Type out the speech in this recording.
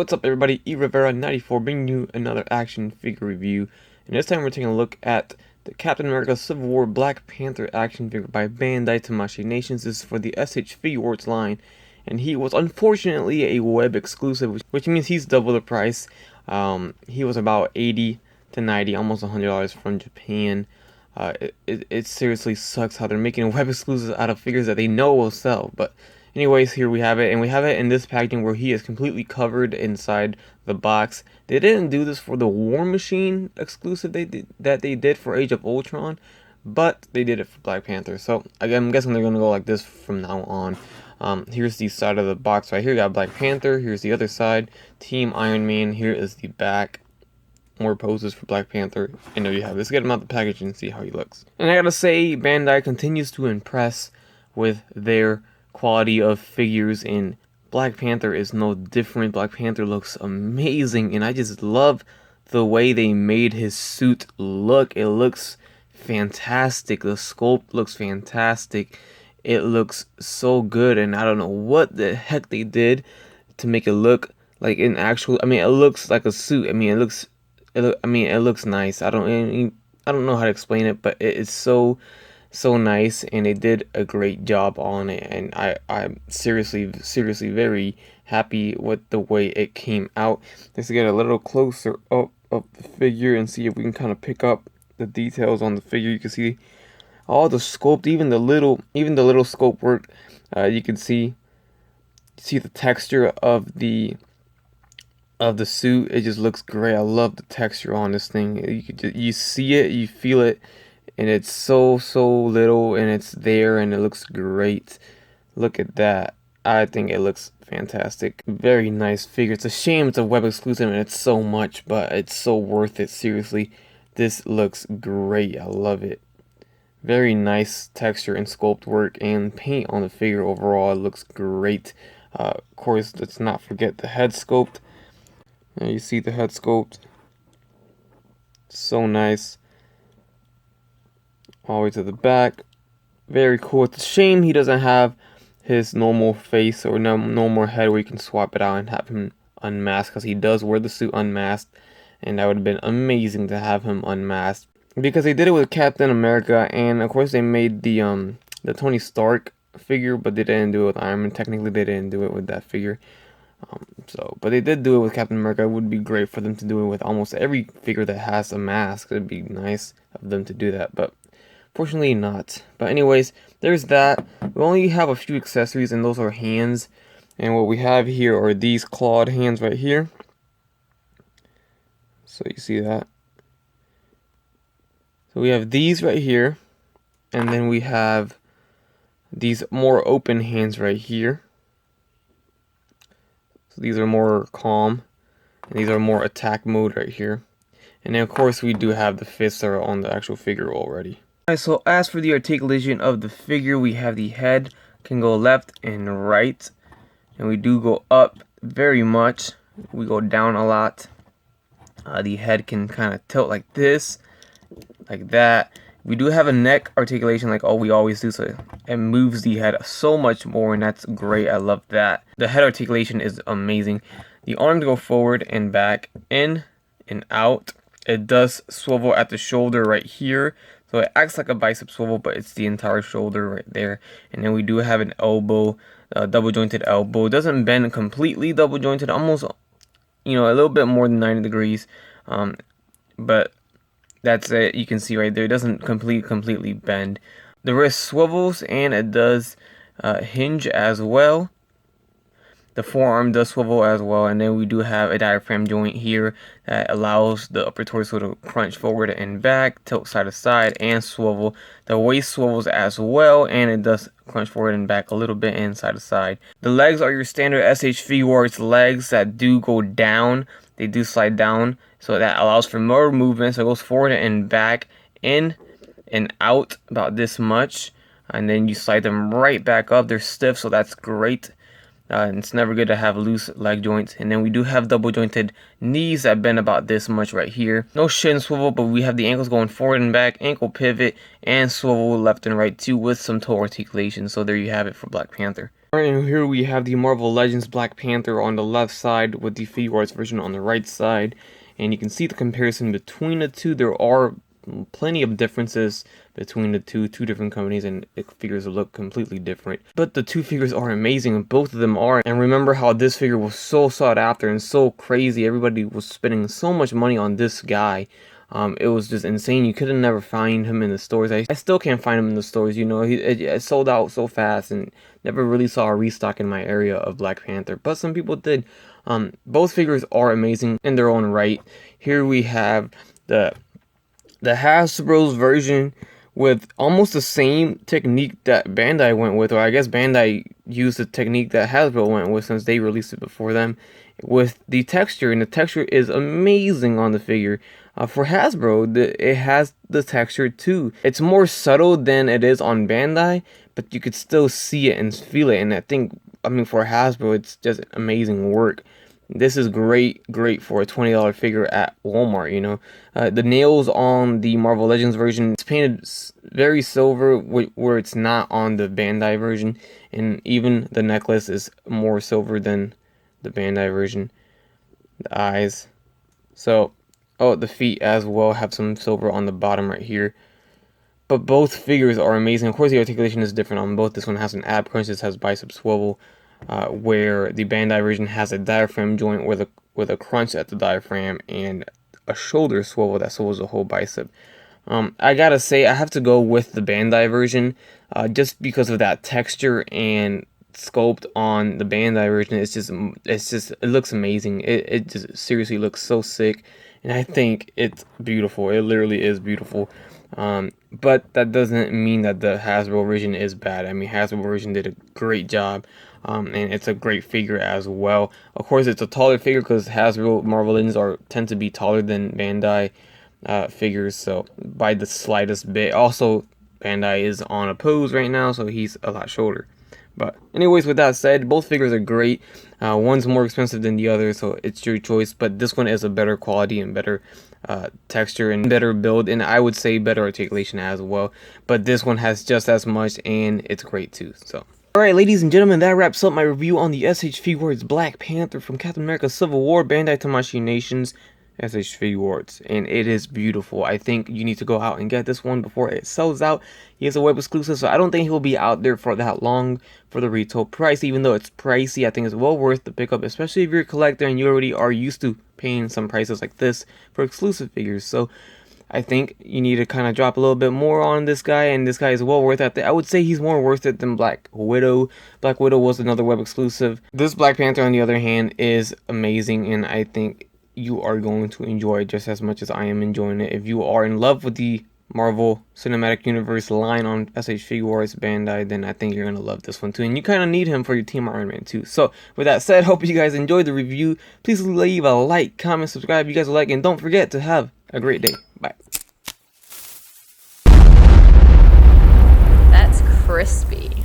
what's up everybody, eRivera94 bringing you another action figure review, and this time we're taking a look at the Captain America Civil War Black Panther action figure by Bandai Tamashii Nations. This is for the SH Figuarts line, and he was unfortunately a web exclusive, which means he's double the price. He was about 80 to 90, almost $100 from Japan. It seriously sucks how they're making web exclusives out of figures that they know will sell, but anyways, here we have it, and we have it in this packaging where he is completely covered inside the box. They didn't do this for the War Machine exclusive that they did for Age of Ultron, but they did it for Black Panther. So again, I'm guessing they're gonna go like this from now on. Here's the side of the box right here. You got Black Panther. Here's the other side. Team Iron Man. Here is the back. More poses for Black Panther, and there you have it. Let's get him out the package and see how he looks. And I gotta say, Bandai continues to impress with their quality of figures, and Black Panther is no different. Black Panther looks amazing, and I just love the way they made his suit look. It looks fantastic. The sculpt looks fantastic. It looks so good, and I don't know what the heck they did to make it look like an actual. I mean, it looks like a suit. I mean, it looks nice. I don't know how to explain it, but it is so nice, and they did a great job on it, and I'm seriously very happy with the way it came out. Let's get a little closer up of the figure and see if we can kind of pick up the details on the figure. You can see all the sculpt, even the little sculpt work. You can see the texture of the suit. It just looks great. I love the texture on this thing. You see it, you feel it, and it's so little, and it's there, and it looks great. Look at that. I think it looks fantastic. Very nice figure. It's a shame it's a web exclusive and it's so much, but it's so worth it. Seriously, this looks great. I love it. Very nice texture and sculpt work and paint on the figure. Overall, it looks great. Of course, let's not forget the head sculpt. Now you see the head sculpt. So nice. All the way to the back. Very cool. It's a shame he doesn't have his normal face or normal head where you can swap it out and have him unmasked, because he does wear the suit unmasked, and that would have been amazing to have him unmasked, because they did it with Captain America, and of course they made the Tony Stark figure, but they didn't do it with Iron Man. Technically they didn't do it with that figure. But they did do it with Captain America. It would be great for them to do it with almost every figure that has a mask. It'd be nice of them to do that, but fortunately not. But anyways, there's that. We only have a few accessories, and those are hands. And what we have here are these clawed hands right here. So you see that. So we have these right here, and then we have these more open hands right here. So these are more calm, and these are more attack mode right here. And then of course we do have the fists that are on the actual figure already. Alright, so as for the articulation of the figure, we have the head can go left and right, and we do go up very much. We go down a lot. The head can kind of tilt like this, like that. We do have a neck articulation like we always do, so it moves the head so much more, and that's great. I love that. The head articulation is amazing. The arms go forward and back, in and out. It does swivel at the shoulder right here, so it acts like a bicep swivel, but it's the entire shoulder right there. And then we do have an elbow, double jointed elbow. It doesn't bend completely double jointed, almost, a little bit more than 90 degrees, but that's it. You can see right there, it doesn't completely bend. The wrist swivels, and it does hinge as well. The forearm does swivel as well, and then we do have a diaphragm joint here that allows the upper torso to crunch forward and back, tilt side to side, and swivel. The waist swivels as well, and it does crunch forward and back a little bit and side to side. The legs are your standard SH Figuarts legs that do go down. They do slide down, so that allows for more movement. So it goes forward and back, in and out about this much, and then you slide them right back up. They're stiff, so that's great. And it's never good to have loose leg joints. And then we do have double jointed knees that bend about this much right here. No shin swivel, but we have the ankles going forward and back, ankle pivot, and swivel left and right too, with some toe articulation. So there you have it for Black Panther. Alright, and here we have the Marvel Legends Black Panther on the left side with the Figuarts version on the right side. And you can see the comparison between the two. There are plenty of differences between the two different companies, and the figures look completely different. But the two figures are amazing, both of them are. And remember how this figure was so sought after and so crazy. Everybody was spending so much money on this guy. It was just insane. You could have never find him in the stores. I still can't find him in the stores. You know, it sold out so fast, and never really saw a restock in my area of Black Panther. But some people did. Both figures are amazing in their own right. Here we have the Hasbro's version with almost the same technique that Bandai went with, or I guess Bandai used the technique that Hasbro went with since they released it before them, with the texture, and the texture is amazing on the figure. For Hasbro, it has the texture too. It's more subtle than it is on Bandai, but you could still see it and feel it, and I mean for Hasbro, it's just amazing work. This is great for a $20 figure at Walmart, you know. The nails on the Marvel Legends version, it's painted very silver where it's not on the Bandai version. And even the necklace is more silver than the Bandai version. The eyes. So, oh, the feet as well have some silver on the bottom right here. But both figures are amazing. Of course, the articulation is different on both. This one has an ab crunch, this has bicep swivel. Where the Bandai version has a diaphragm joint with a crunch at the diaphragm and a shoulder swivel that swivels the whole bicep. I gotta say, I have to go with the Bandai version just because of that texture and sculpt on the Bandai version. It looks amazing. It just seriously looks so sick, and I think it's beautiful. It literally is beautiful. But that doesn't mean that the Hasbro version is bad. I mean, Hasbro version did a great job. And it's a great figure as well. Of course, it's a taller figure because Hasbro Marvel Legends tend to be taller than Bandai figures, so by the slightest bit. Also, Bandai is on a pose right now, so he's a lot shorter. But anyways, with that said, both figures are great. One's more expensive than the other, so it's your choice. But this one is a better quality and better texture and better build, and I would say better articulation as well. But this one has just as much, and it's great too. So. Alright, ladies and gentlemen, that wraps up my review on the SH Figuarts Black Panther from Captain America Civil War, Bandai Tamashii Nations, SH Figuarts, and it is beautiful. I think you need to go out and get this one before it sells out. He is a web exclusive, so I don't think he'll be out there for that long for the retail price. Even though it's pricey, I think it's well worth the pickup, especially if you're a collector and you already are used to paying some prices like this for exclusive figures. So I think you need to kind of drop a little bit more on this guy, and this guy is well worth it. I would say he's more worth it than Black Widow. Black Widow was another web exclusive. This Black Panther, on the other hand, is amazing, and I think you are going to enjoy it just as much as I am enjoying it. If you are in love with the Marvel Cinematic Universe line on SH Figuarts Bandai, then I think you're going to love this one too. And you kind of need him for your Team Iron Man too. So, with that said, hope you guys enjoyed the review. Please leave a like, comment, subscribe if you guys like, and don't forget to have a great day. Bye. That's crispy.